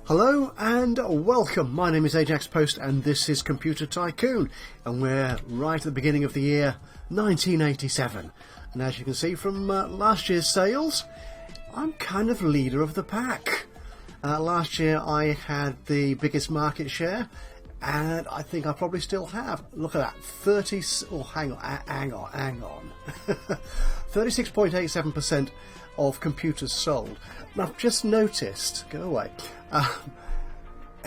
Hello and welcome. My name is Ajaxpost and this is Computer Tycoon, and we're right at the beginning of the year 1987. And as you can see from last year's sales, I'm kind of leader of the pack. Last year I had the biggest market share, and I think I probably still have. Look at that, 36.87% of computers sold. Now I've just noticed, go away,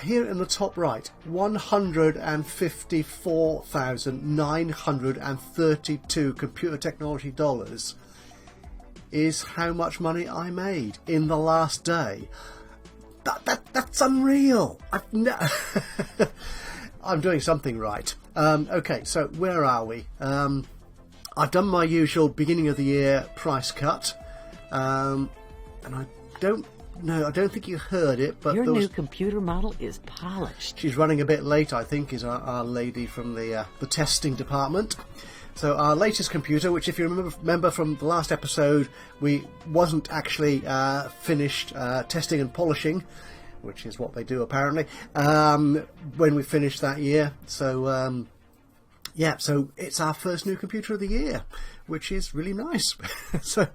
here in the top right, 154,932 computer technology dollars is how much money I made in the last day. That's unreal. I'm doing something right. Okay, so where are we? I've done my usual beginning of the year price cut, and I don't think you heard it, but your new computer model is polished. She's running a bit late, I think, is our lady from the testing department. So our latest computer, which if you remember from the last episode, we wasn't actually finished testing and polishing, which is what they do apparently, when we finished that year. So yeah, so it's our first new computer of the year, which is really nice. So,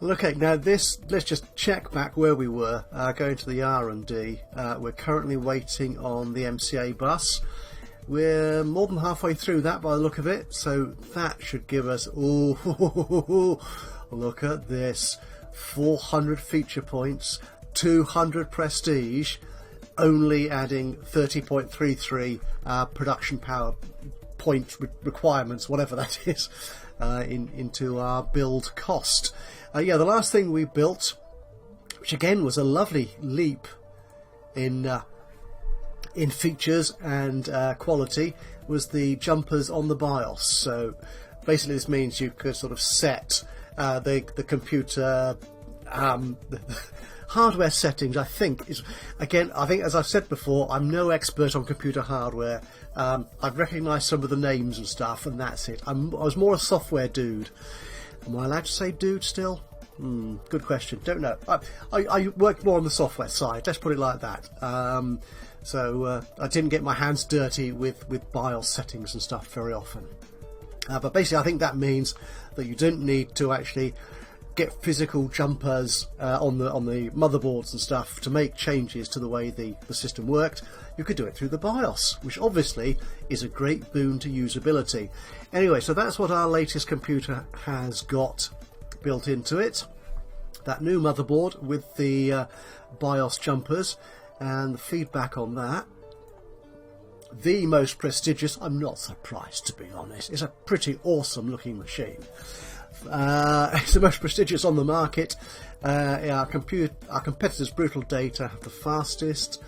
okay, now this, let's just check back where we were, going to the R&D. We're currently waiting on the MCA bus. We're more than halfway through that by the look of it, so that should give us, oh, look at this, 400 feature points, 200 prestige, only adding 30.33 production power point requirements, whatever that is, into our build cost. Yeah, the last thing we built, which again was a lovely leap in features and quality, was the jumpers on the BIOS. So basically this means you could sort of set the computer hardware settings. I think as I've said before, I'm no expert on computer hardware. I've recognised some of the names and stuff, and that's it. I was more a software dude. Am I allowed to say dude still? Good question. Don't know. I work more on the software side. Let's put it like that. So I didn't get my hands dirty with BIOS settings and stuff very often. But basically, I think that means that you don't need to actually get physical jumpers on the motherboards and stuff to make changes to the way the system worked. You could do it through the BIOS, which obviously is a great boon to usability. Anyway, so that's what our latest computer has got built into it. That new motherboard with the BIOS jumpers, and the feedback on that. The most prestigious, I'm not surprised to be honest, it's a pretty awesome looking machine. It's the most prestigious on the market. Our competitors' brutal data have the fastest,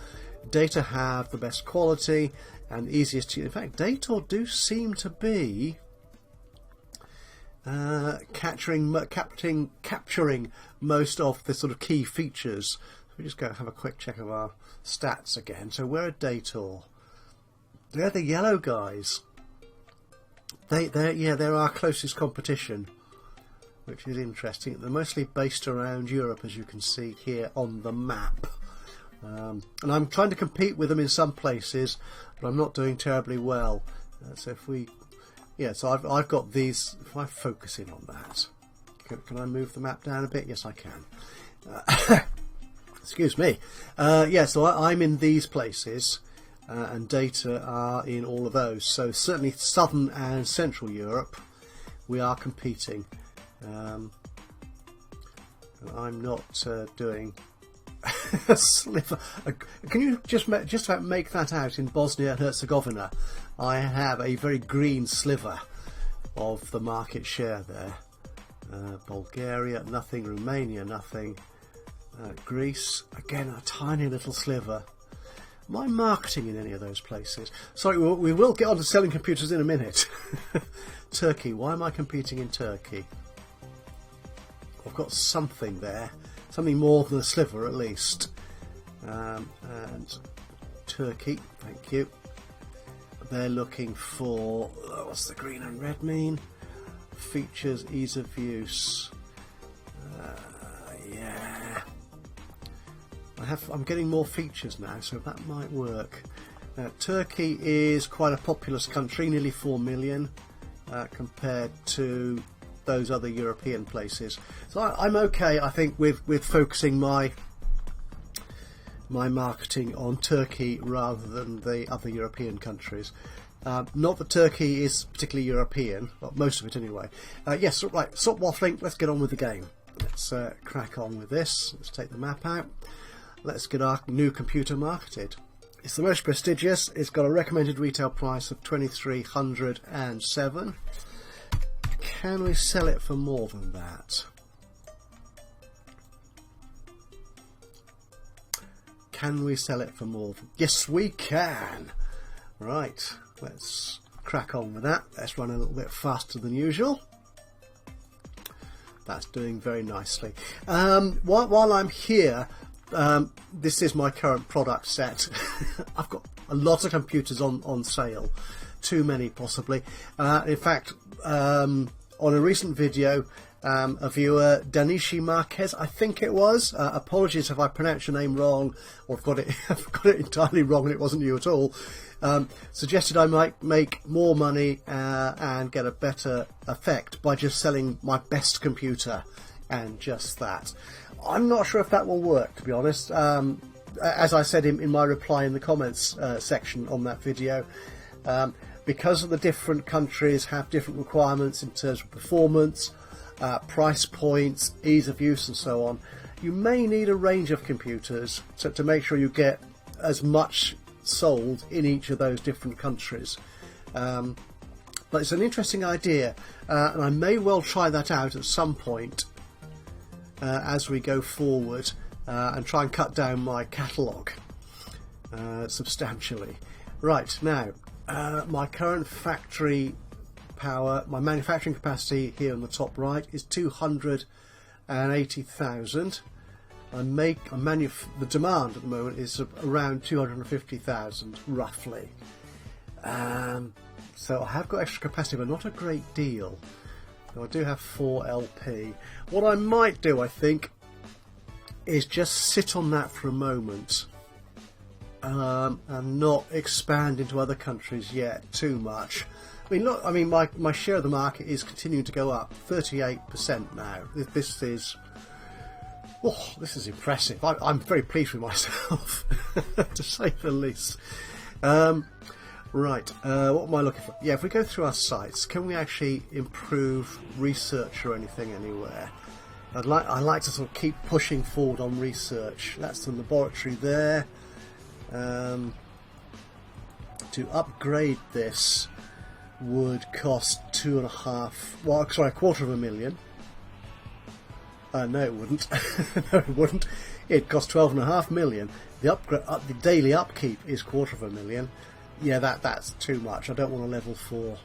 data have the best quality and easiest to use. In fact, data do seem to be capturing most of the sort of key features. We just go have a quick check of our stats again. So where are Dator? They're the yellow guys. They're our closest competition, which is interesting. They're mostly based around Europe, as you can see here on the map. And I'm trying to compete with them in some places, but I'm not doing terribly well. So if we, so I've got these. If I focus in on that, can I move the map down a bit? Yes, I can. Excuse me. So I'm in these places, and data are in all of those. So certainly southern and central Europe, we are competing. I'm not doing a sliver. Can you just about make that out in Bosnia and Herzegovina? I have a very green sliver of the market share there. Bulgaria, nothing. Romania, nothing. Greece, again, a tiny little sliver. Am I marketing in any of those places? Sorry, we will get on to selling computers in a minute. Turkey, why am I competing in Turkey? I've got something there, something more than a sliver at least. And Turkey, thank you. They're looking for, what's the green and red mean? Features, ease of use. Yeah. I'm getting more features now, so that might work. Turkey is quite a populous country, nearly 4 million, compared to those other European places. So I'm okay, I think, with focusing my marketing on Turkey rather than the other European countries. Not that Turkey is particularly European, well, most of it anyway. Yes, right, stop waffling, let's get on with the game. Let's crack on with this. Let's take the map out. Let's get our new computer marketed. It's the most prestigious. It's got a recommended retail price of 2,307. Can we sell it for more than that? Can we sell it for more than... Yes, we can. Right, let's crack on with that. Let's run a little bit faster than usual. That's doing very nicely. While I'm here, this is my current product set. I've got a lot of computers on sale. Too many, possibly. In fact, on a recent video, a viewer, Danishi Marquez, I think it was, apologies if I pronounced your name wrong or I've got it entirely wrong and it wasn't you at all, suggested I might make more money and get a better effect by just selling my best computer, and just that. I'm not sure if that will work, to be honest. As I said in my reply in the comments section on that video, because of the different countries have different requirements in terms of performance, price points, ease of use and so on, you may need a range of computers to make sure you get as much sold in each of those different countries. But it's an interesting idea, and I may well try that out at some point as we go forward and try and cut down my catalogue substantially. Right, now my current factory power, my manufacturing capacity here on the top right is 280,000. The demand at the moment is around 250,000 roughly. So I have got extra capacity, but not a great deal. So I do have 4 LP. What I might do, I think, is just sit on that for a moment and not expand into other countries yet too much. I mean, look, my share of the market is continuing to go up, 38% now. This is impressive. I'm very pleased with myself, to say the least. Right, what am I looking for? Yeah, if we go through our sites, can we actually improve research or anything anywhere? I like to sort of keep pushing forward on research. That's the laboratory there. To upgrade this would cost a quarter of a million. No, it wouldn't. No, it wouldn't. It'd cost 12.5 million. The daily upkeep is $250,000. Yeah, that's too much. I don't want a level 4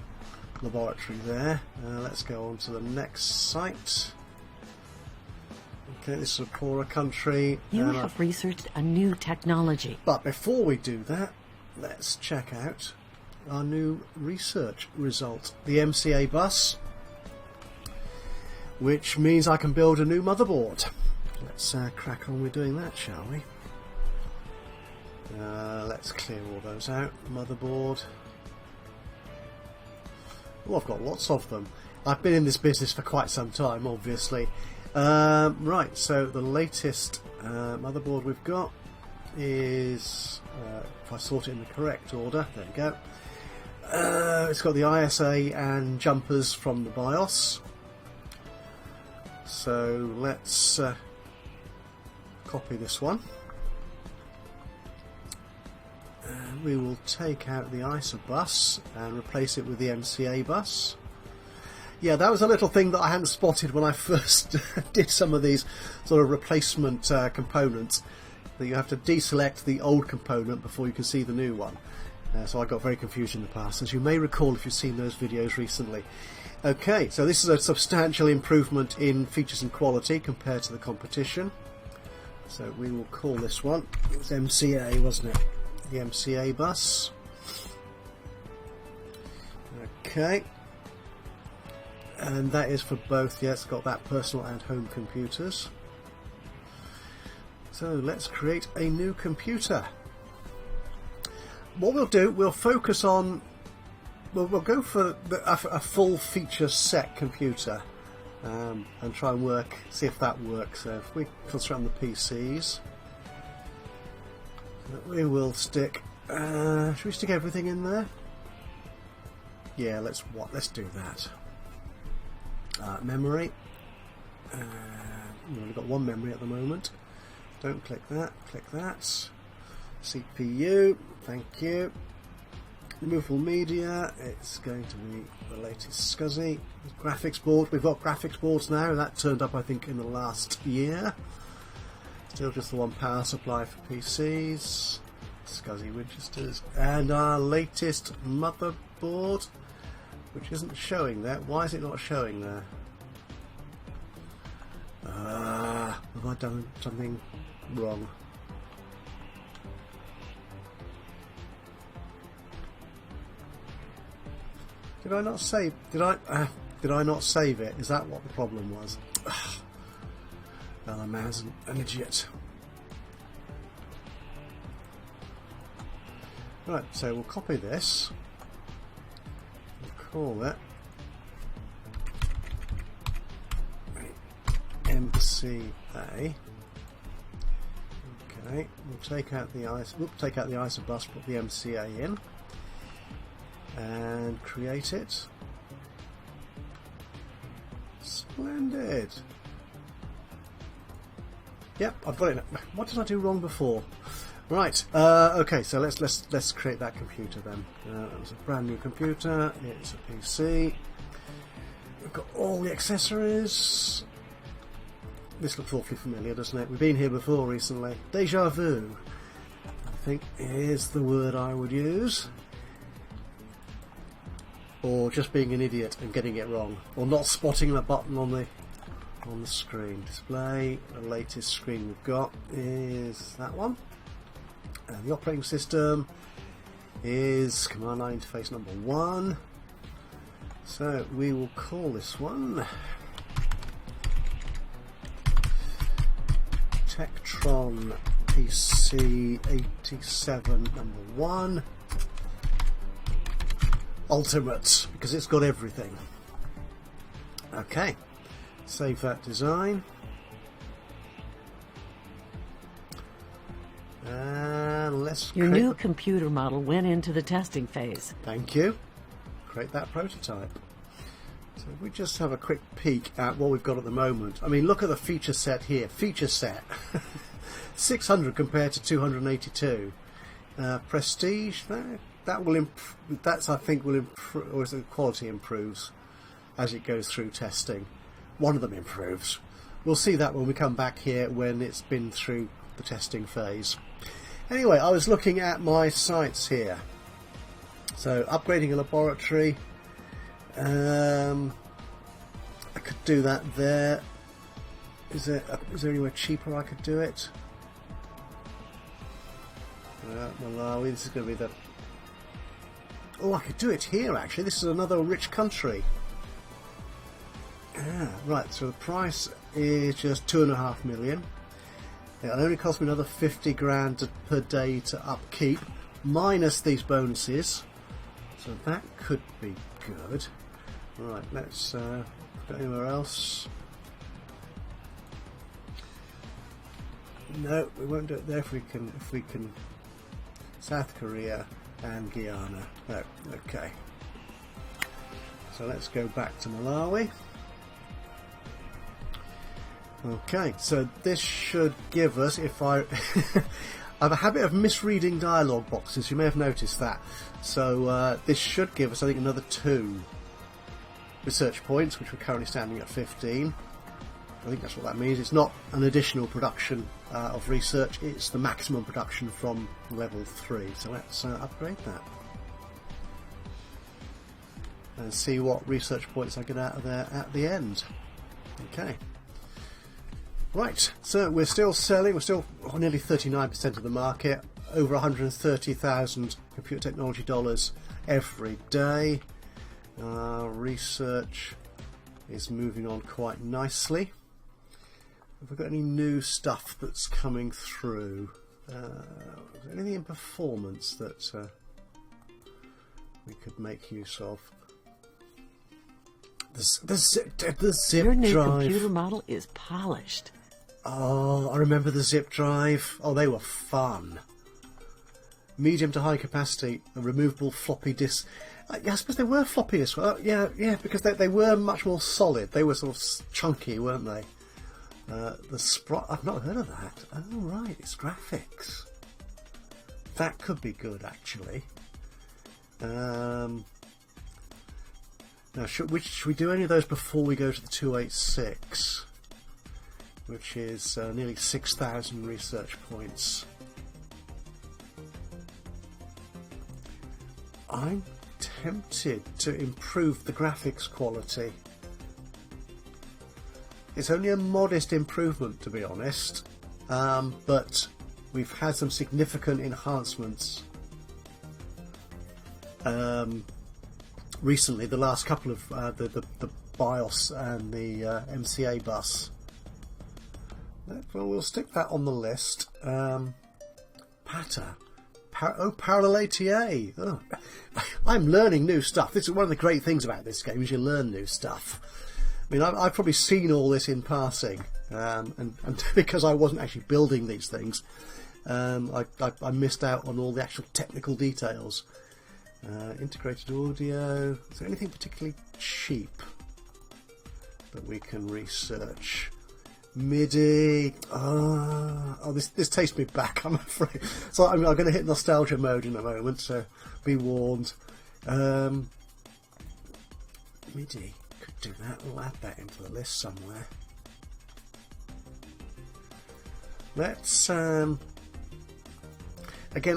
laboratory there. Let's go on to the next site. Okay, this is a poorer country. You have researched a new technology. But before we do that, let's check out our new research result. The MCA bus, which means I can build a new motherboard. Let's crack on with doing that, shall we? Let's clear all those out. Motherboard. Oh, I've got lots of them. I've been in this business for quite some time, obviously. Right, so the latest motherboard we've got is, if I sort it in the correct order, there we go. It's got the ISA and jumpers from the BIOS. So let's copy this one. And we will take out the ISA bus and replace it with the MCA bus. Yeah, that was a little thing that I hadn't spotted when I first did some of these sort of replacement components, that you have to deselect the old component before you can see the new one. So I got very confused in the past, as you may recall if you've seen those videos recently. Okay, so this is a substantial improvement in features and quality compared to the competition. So we will call this one, it was MCA, wasn't it? The MCA bus. Okay. And that is for both, yes, got that personal and home computers. So let's create a new computer. What we'll do, we'll focus on, we'll go for a full feature set computer and try and see if that works. So if we concentrate on the PCs, we will stick, should we stick everything in there? Yeah, let's do that. Memory. We've only got one memory at the moment. Don't click that, click that. CPU, thank you. Removable media, it's going to be the latest SCSI. Graphics board, we've got graphics boards now. That turned up I think in the last year. Still just the one power supply for PCs. SCSI Winchesters. And our latest motherboard, which isn't showing there. Why is it not showing there? Have I done something wrong? Did I not save? Did I not save it? Is that what the problem was? Well, a man's an idiot. Right, so we'll copy this. We'll call it MCA. Okay, we'll take out the isobus, put the MCA in, and create it. Splendid. Yep, I've got it. What did I do wrong before? Right. Okay, so let's create that computer then. It was a brand new computer. It's a PC. We've got all the accessories. This looks awfully familiar, doesn't it? We've been here before recently. Deja vu, I think, is the word I would use. Or just being an idiot and getting it wrong, or not spotting the button on the screen. Display. The latest screen we've got is that one, and the operating system is command line interface number 1. So we will call this one Tektron PC 87 number 1 Ultimate, because it's got everything. Okay, save that design. And let's Your new computer model went into the testing phase. Thank you. Create that prototype. So if we just have a quick peek at what we've got at the moment. I mean, look at the feature set here. Feature set. 600 compared to 282. Prestige, that will that's I think will improve, or the quality improves as it goes through testing. One of them improves. We'll see that when we come back here when it's been through the testing phase. Anyway, I was looking at my sites here. So upgrading a laboratory. I could do that there. Is there anywhere cheaper I could do it? Malawi, this is going to be the... Oh, I could do it here actually. This is another rich country. Right, so the price is just 2.5 million. It'll only cost me another 50 grand per day to upkeep, minus these bonuses. So that could be good. Right, let's go anywhere else. No, we won't do it there if we can. South Korea and Guyana. No, okay. So let's go back to Malawi. Okay, so this should give us, if I have a habit of misreading dialogue boxes, you may have noticed that. So this should give us, I think, another 2 research points, which we're currently standing at 15. I think that's what that means. It's not an additional production of research, it's the maximum production from level 3. So let's upgrade that and see what research points I get out of there at the end. Okay. Right, so we're still selling, we're still nearly 39% of the market, over 130,000 computer technology dollars every day. Research is moving on quite nicely. Have we got any new stuff that's coming through? Is there anything in performance that we could make use of? The zip Your new drive. computer model is polished. Oh, I remember the zip drive. Oh, they were fun. Medium to high capacity, a removable floppy disk. Yeah, I suppose they were floppy disks. Yeah, because they were much more solid. They were sort of chunky, weren't they? The Sprite, I've not heard of that. Oh, right, it's graphics. That could be good, actually. Now, should we do any of those before we go to the 286, which is nearly 6,000 research points? I'm tempted to improve the graphics quality. It's only a modest improvement, to be honest, but we've had some significant enhancements recently. The last couple of the BIOS and the MCA bus. Well, we'll stick that on the list. PATA. Parallel ATA. Oh. I'm learning new stuff. This is one of the great things about this game, is you learn new stuff. I mean, I've probably seen all this in passing, and because I wasn't actually building these things, I missed out on all the actual technical details. Integrated audio. Is there anything particularly cheap that we can research? MIDI. Oh, this takes me back, I'm afraid. So I'm going to hit nostalgia mode in a moment, so be warned. MIDI. Could do that. We'll add that into the list somewhere. Let's... Again,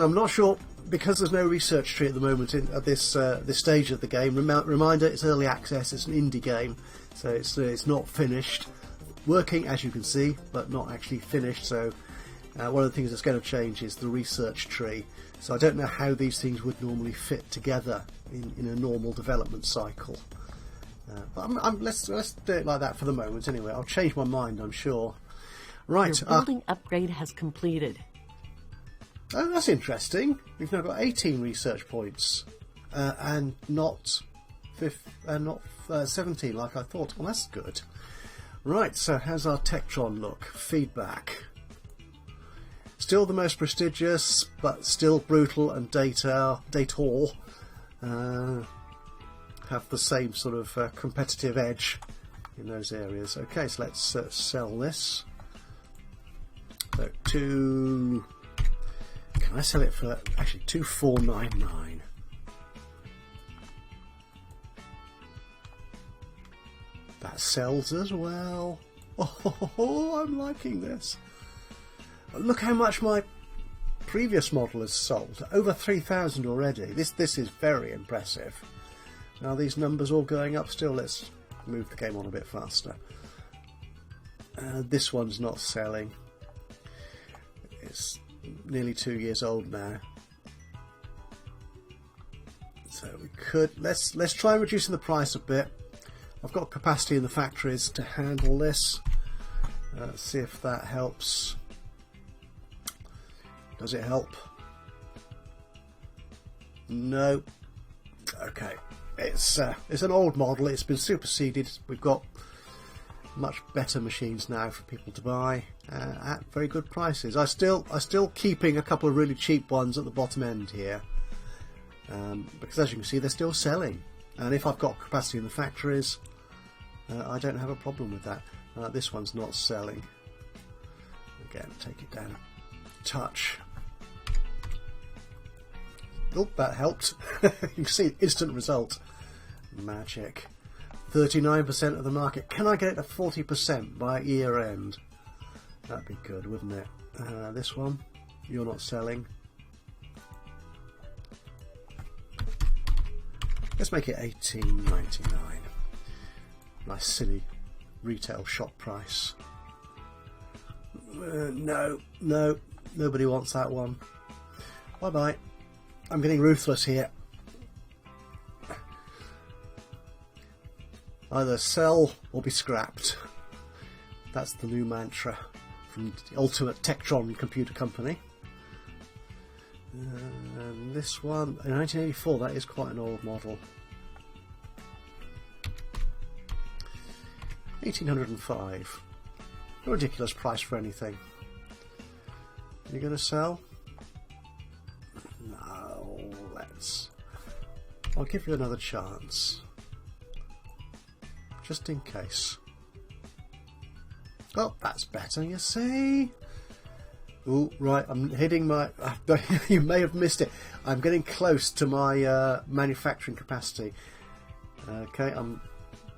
I'm not sure, because there's no research tree at the moment at this stage of the game. Reminder, it's early access, it's an indie game, so it's not finished. Working, as you can see, but not actually finished, so one of the things that's going to change is the research tree. So I don't know how these things would normally fit together in a normal development cycle. But let's do it like that for the moment anyway. I'll change my mind, I'm sure. Right. Your building upgrade has completed. Oh, that's interesting. We've now got 18 research points and not 17 like I thought. Well, that's good. Right, so how's our Tektron look? Feedback. Still the most prestigious, but still brutal and Dator have the same sort of competitive edge in those areas. Okay, so let's sell this. So can I sell it for actually 2,499? That sells as well. Oh, I'm liking this. Look how much my previous model has sold. Over 3,000 already. This is very impressive. Now these numbers all going up still. Let's move the game on a bit faster. This one's not selling. It's nearly 2 years old now. So we could let's try reducing the price a bit. I've got capacity in the factories to handle this. See if that helps. Does it help? No. Okay. It's an old model. It's been superseded. We've got much better machines now for people to buy at very good prices. I still keeping a couple of really cheap ones at the bottom end here, because as you can see, they're still selling. And if I've got capacity in the factories, I don't have a problem with that. This one's not selling. Again, take it down a touch. Oh, that helped. You can see instant result. Magic. 39% of the market. Can I get it to 40% by year end? That'd be good, wouldn't it? This one, you're not selling. Let's make it $18.99. Nice silly retail shop price. No, nobody wants that one. Bye bye. I'm getting ruthless here. Either sell or be scrapped. That's the new mantra from the Ultimate Tektron Computer Company. And this one, in 1984, that is quite an old model. 1805. A ridiculous price for anything. You going to sell? No, I'll give you another chance. Just in case. Oh, that's better, you see? Oh, right, I'm hitting my... You may have missed it. I'm getting close to my manufacturing capacity. Okay, I'm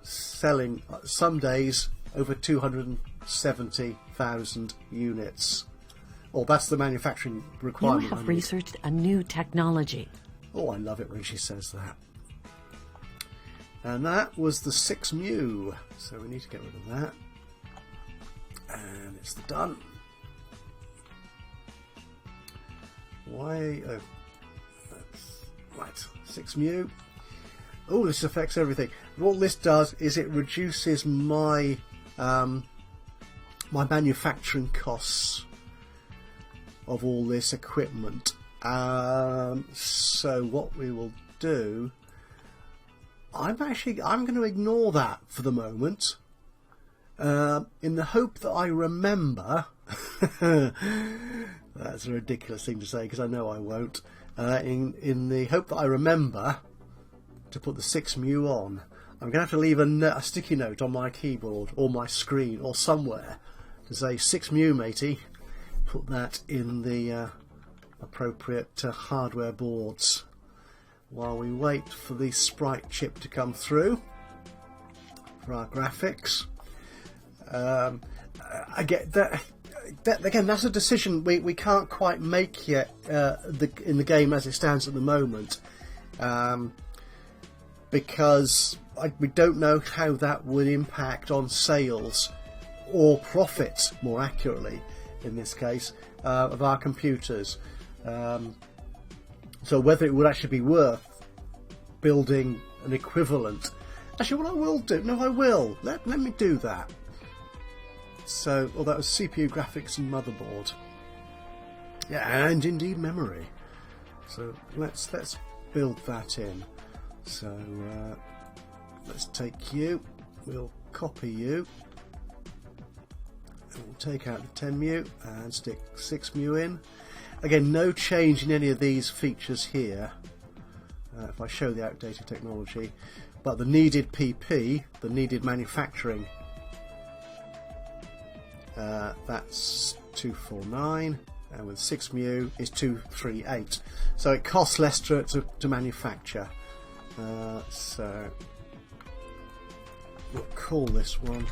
selling some days over 270,000 units. Oh, that's the manufacturing requirement. You have researched a new technology. Oh, I love it when she says that. And that was the 6 mu. So we need to get rid of that. And it's done. Why? Oh, that's right. 6 mu. Oh, this affects everything. What this does is it reduces my my manufacturing costs of all this equipment. So what we will do, I'm going to ignore that for the moment, in the hope that I remember. That's a ridiculous thing to say because I know I won't. In the hope that I remember to put the 6 mu on, I'm going to have to leave a sticky note on my keyboard or my screen or somewhere to say 6 mu, matey. Put that in the appropriate hardware boards while we wait for the sprite chip to come through for our graphics. I get that. Again, that's a decision we can't quite make yet in the game as it stands at the moment, because we don't know how that would impact on sales or profits, more accurately in this case, of our computers. So whether it would actually be worth building an equivalent. Actually, what I will do, no, I will. Let me do that. So, that was CPU, graphics and motherboard. Yeah, and indeed memory. So let's build that in. So let's take you, we'll copy you, and we'll take out the 10 mu and stick 6 mu in. Again, no change in any of these features here, if I show the outdated technology, but the needed PP, the needed manufacturing, that's 249, and with 6 mu is 238. So it costs less to manufacture. So we'll call this one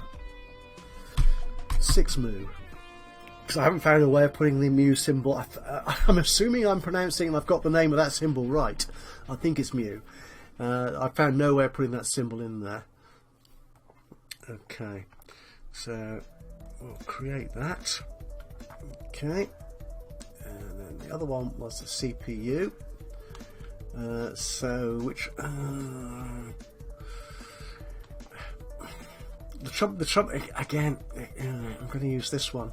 6 mu. Because I haven't found a way of putting the mu symbol. I'm assuming I'm pronouncing and I've got the name of that symbol right. I think it's mu. I found no way of putting that symbol in there. Okay, so we'll create that. Okay, and then the other one was the CPU. So which the trouble again, I'm going to use this one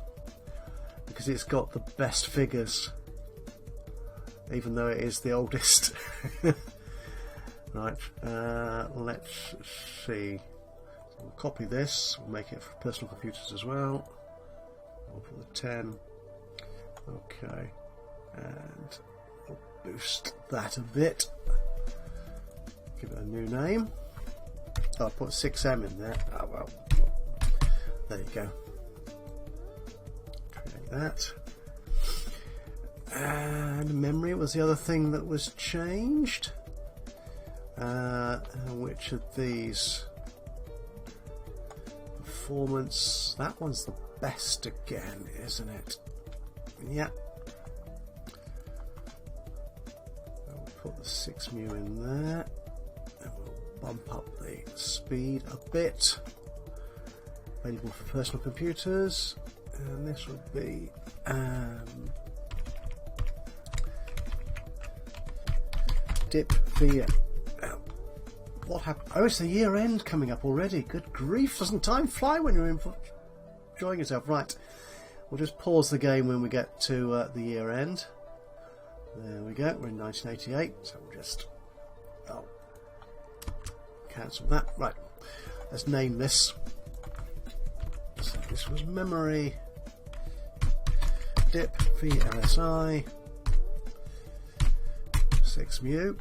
because it's got the best figures, even though it is the oldest. Right, let's see. We'll copy this, we'll make it for personal computers as well. We'll put the 10. Okay, and we'll boost that a bit. Give it a new name. Oh, I put 6M in there. Oh well. There you go. Create that. And memory was the other thing that was changed. Which of these? Performance. That one's the best again, isn't it? Yeah. We'll put the 6 mu in there. And we'll bump up the speed a bit. Available for personal computers. And this would be dip the what happened? Oh, it's the year end coming up already. Good grief, doesn't time fly when you're in for... enjoying yourself. Right, we'll just pause the game when we get to the year end. There we go, we're in 1988, so we'll just cancel that. Right, let's name this. So this was memory dip VLSI 6mu.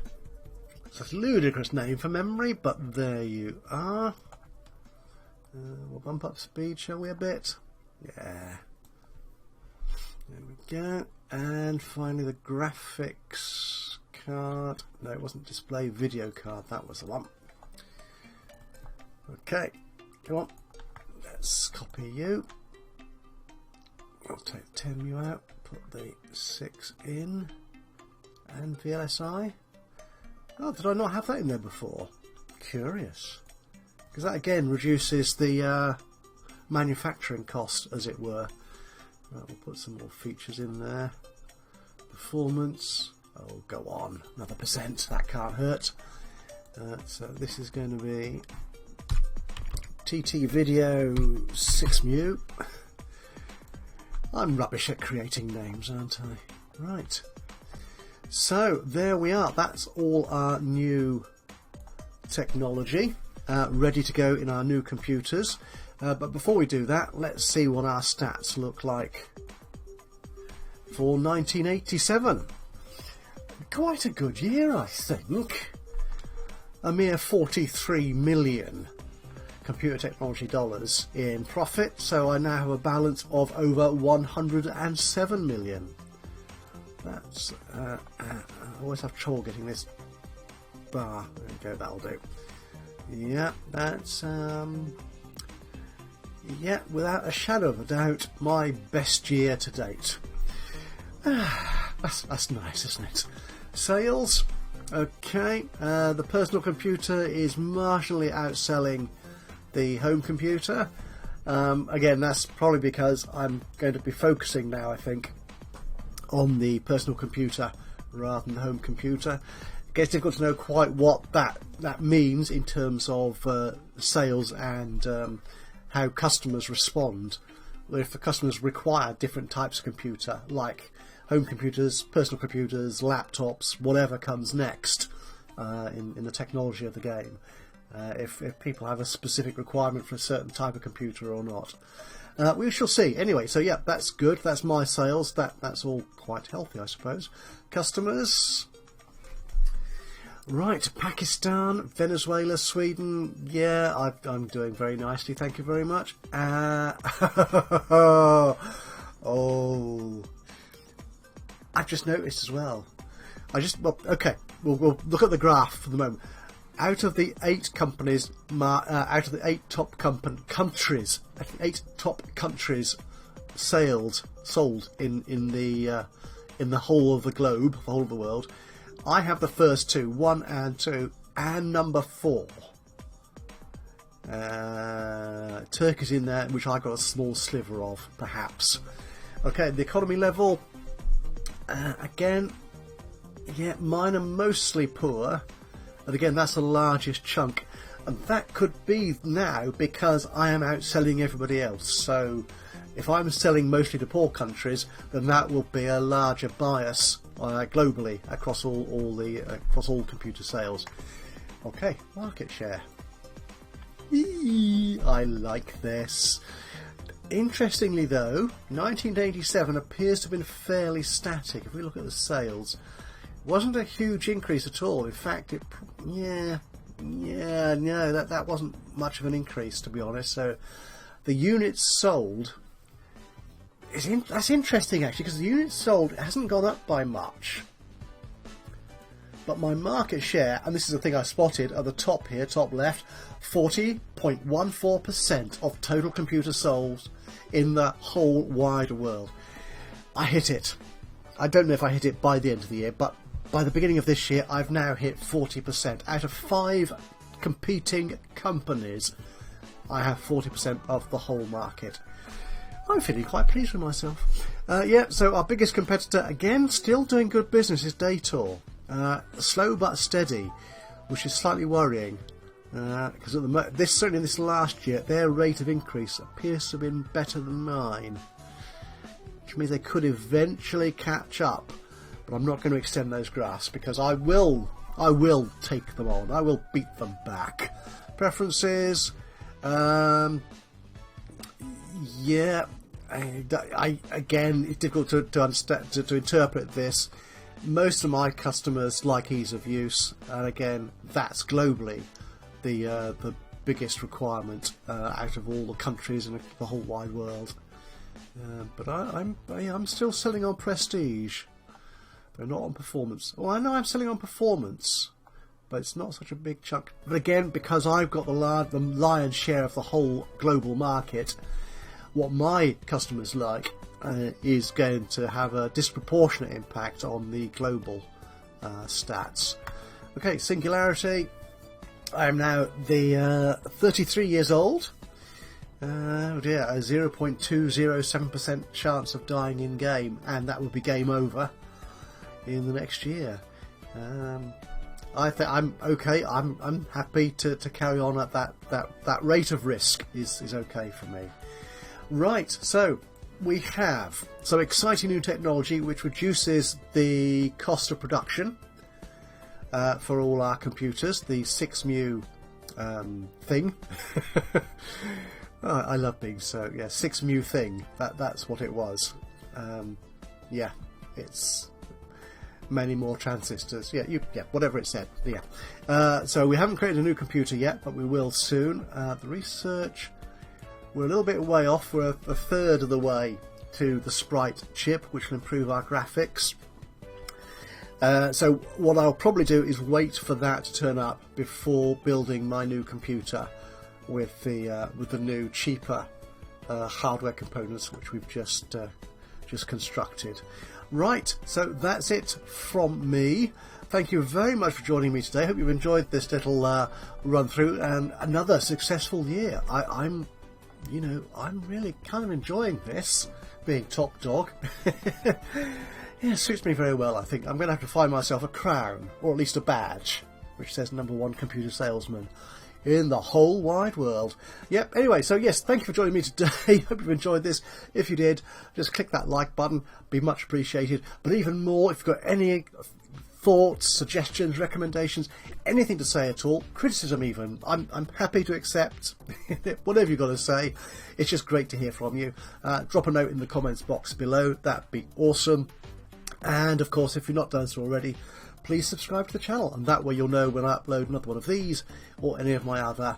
It's a ludicrous name for memory, but there you are. We'll bump up speed, shall we, a bit? Yeah. There we go. And finally the graphics card. No, it wasn't display video card, that was the one. Okay, come on. Let's copy you. I'll take 10mu out, put the 6 in, and VLSI. Oh, did I not have that in there before? Curious. Because that again reduces the manufacturing cost, as it were. Right, we'll put some more features in there. Performance. Oh, go on. Another %. That can't hurt. So this is going to be TT Video 6mu. I'm rubbish at creating names, aren't I? Right. So there we are. That's all our new technology ready to go in our new computers. But before we do that, let's see what our stats look like for 1987. Quite a good year, I think. A mere 43 million computer technology dollars in profit, so I now have a balance of over 107 million. That's I always have trouble getting this bar. There we go, that'll do. Yeah, that's yeah, without a shadow of a doubt, my best year to date. That's nice, isn't it? Sales, okay. The personal computer is marginally outselling the home computer. Again, that's probably because I'm going to be focusing now, I think, on the personal computer rather than the home computer. It gets difficult to know quite what that means in terms of sales and how customers respond. If the customers require different types of computer, like home computers, personal computers, laptops, whatever comes next in the technology of the game. If people have a specific requirement for a certain type of computer or not. We shall see. Anyway, so yeah, that's good. That's my sales. That's all quite healthy, I suppose. Customers. Right, Pakistan, Venezuela, Sweden. Yeah, I'm doing very nicely. Thank you very much. Oh, I've just noticed as well. Okay, we'll look at the graph for the moment. Out of the 8 companies, out of the 8 top countries, 8 top countries sold in the whole of the globe, the whole of the world, I have the first 2, 1 and 2, and number 4. Turkey's in there, which I got a small sliver of, perhaps. Okay, the economy level, again, yeah, mine are mostly poor. And again, that's the largest chunk, and that could be now because I am outselling everybody else. So if I'm selling mostly to poor countries, then that will be a larger bias globally across all computer sales. Okay, market share. I like this. Interestingly though, 1987 appears to have been fairly static. If we look at the sales, wasn't a huge increase at all. In fact, that wasn't much of an increase, to be honest. So the units sold, that's interesting actually, because the units sold hasn't gone up by much. But my market share, and this is the thing I spotted at the top here, top left, 40.14% of total computers sold in the whole wide world. I hit it. I don't know if I hit it by the end of the year, but by the beginning of this year, I've now hit 40%. Out of 5 competing companies, I have 40% of the whole market. I'm feeling quite pleased with myself. Yeah, so our biggest competitor, again, still doing good business, is Dator. Slow but steady, which is slightly worrying. Because certainly this last year, their rate of increase appears to have been better than mine, which means they could eventually catch up. But I'm not going to extend those graphs because I will take them on. I will beat them back. Preferences, yeah. Again, it's difficult to understand, to interpret this. Most of my customers like ease of use, and again, that's globally the biggest requirement out of all the countries in the whole wide world. But I'm still selling on prestige, but not on performance. Oh, I know I'm selling on performance, but it's not such a big chunk. But again, because I've got the lion's share of the whole global market, what my customers like is going to have a disproportionate impact on the global stats. Okay, singularity. I am now the 33 years old. Oh dear, a 0.207% chance of dying in game, and that would be game over in the next year. I think I'm okay. I'm happy to carry on at that rate of risk is okay for me. Right, so we have some exciting new technology which reduces the cost of production for all our computers. The 6mu thing. I love being so. Yeah, 6mu thing. That's what it was. Yeah, it's many more transistors. Yeah, whatever it said. Yeah. So we haven't created a new computer yet, but we will soon. The research. We're a little bit way off. We're a third of the way to the Sprite chip, which will improve our graphics. So what I'll probably do is wait for that to turn up before building my new computer with the new cheaper hardware components which we've just constructed. Right, so that's it from me. Thank you very much for joining me today. Hope you've enjoyed this little run through and another successful year. I'm really kind of enjoying this, being top dog. Yeah, it suits me very well, I think. I'm going to have to find myself a crown, or at least a badge, which says #1 computer salesman in the whole wide world. Yep, anyway, so yes, thank you for joining me today. Hope you've enjoyed this. If you did, just click that like button. Be much appreciated. But even more, if you've got any thoughts, suggestions, recommendations, anything to say at all, criticism even, I'm happy to accept whatever you've got to say. It's just great to hear from you. Drop a note in the comments box below. That'd be awesome. And of course, if you've not done so already, please subscribe to the channel, and that way you'll know when I upload another one of these or any of my other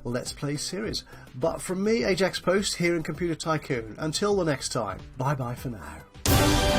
Let's Play series. But from me, Ajaxpost, here in Computer Tycoon, until the next time, bye bye for now.